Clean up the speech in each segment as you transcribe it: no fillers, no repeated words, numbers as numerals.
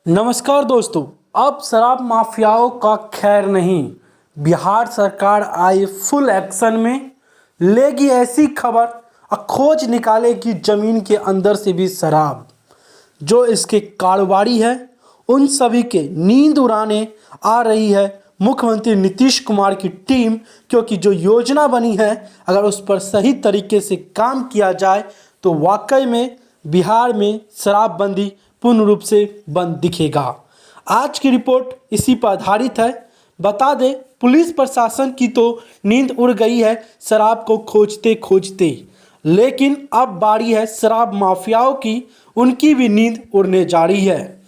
नमस्कार दोस्तों, अब शराब माफियाओं का खैर नहीं। बिहार सरकार आई फुल एक्शन में, लेगी ऐसी खबर खोज निकालेगी जमीन के अंदर से भी शराब। जो इसके कारोबारी है उन सभी के नींद उड़ाने आ रही है मुख्यमंत्री नीतीश कुमार की टीम, क्योंकि जो योजना बनी है अगर उस पर सही तरीके से काम किया जाए तो वाकई में बिहार में शराबबंदी पूर्ण रूप से बंद दिखेगा। आज की रिपोर्ट इसी पर आधारित है। बता दें, पुलिस प्रशासन की तो नींद उड़ गई है शराब को खोजते खोजते, लेकिन अब बारी है शराब माफियाओं की, उनकी भी नींद उड़ने जा रही है।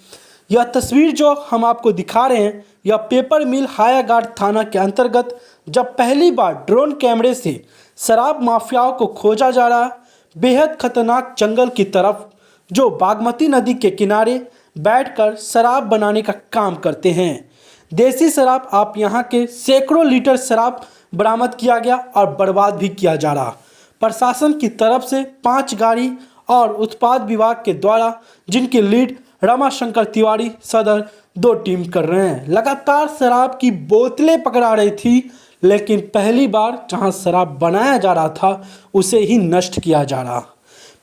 यह तस्वीर जो हम आपको दिखा रहे हैं यह पेपर मिल हायाघाट थाना के अंतर्गत जब पहली बार ड्रोन कैमरे से शराब माफियाओं को खोजा जा रहा, बेहद खतरनाक जंगल की तरफ जो बागमती नदी के किनारे बैठकर शराब बनाने का काम करते हैं। देसी शराब आप यहाँ के सैकड़ों लीटर शराब बरामद किया गया और बर्बाद भी किया जा रहा। प्रशासन की तरफ से 5 गाड़ी और उत्पाद विभाग के द्वारा, जिनके लीड रमाशंकर तिवारी सदर 2 टीम कर रहे हैं, लगातार शराब की बोतलें पकड़ा रही थी। लेकिन पहली बार जहां शराब बनाया जा रहा था उसे ही नष्ट किया जा रहा।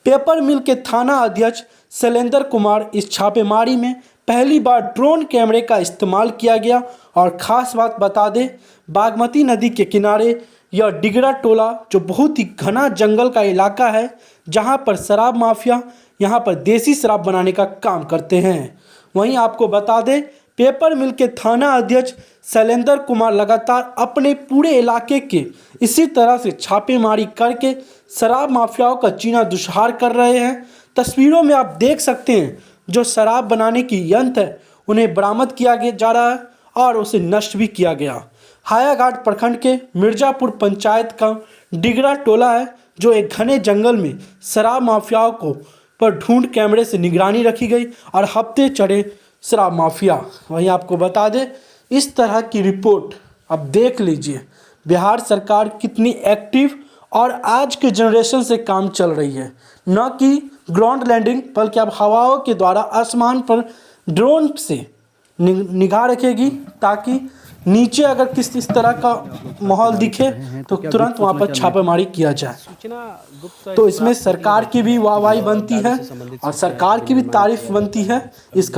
पेपर मिल के थाना अध्यक्ष शैलेंद्र कुमार इस छापेमारी में पहली बार ड्रोन कैमरे का इस्तेमाल किया गया। और ख़ास बात बता दें, बागमती नदी के किनारे यह डिगरा टोला जो बहुत ही घना जंगल का इलाका है, जहां पर शराब माफिया यहां पर देसी शराब बनाने का काम करते हैं। वहीं आपको बता दें, पेपर मिल के थाना अध्यक्ष शैलेंद्र कुमार लगातार अपने पूरे इलाके के इसी तरह से छापेमारी करके शराब माफियाओं का जीना दुश्वार कर रहे हैं। तस्वीरों में आप देख सकते हैं जो शराब बनाने की यंत्र है उन्हें बरामद किया जा रहा है और उसे नष्ट भी किया गया। हायाघाट प्रखंड के मिर्जापुर पंचायत का डिगरा टोला है जो एक घने जंगल में शराब माफियाओं को पर ढूंढ कैमरे से निगरानी रखी गई और हफ्ते चढ़े शराब माफिया। वहीं आपको बता दें, इस तरह की रिपोर्ट अब देख लीजिए बिहार सरकार कितनी एक्टिव और आज के जनरेशन से काम चल रही है। न कि ग्राउंड लैंडिंग बल्कि अब हवाओं के द्वारा आसमान पर ड्रोन से निगाह रखेगी, ताकि नीचे अगर किस इस तरह का माहौल दिखे तो तुरंत वहां पर छापेमारी किया जाए। तो इसमें सरकार की भी वाहवाही बनती है और सरकार की भी तारीफ बनती है। इस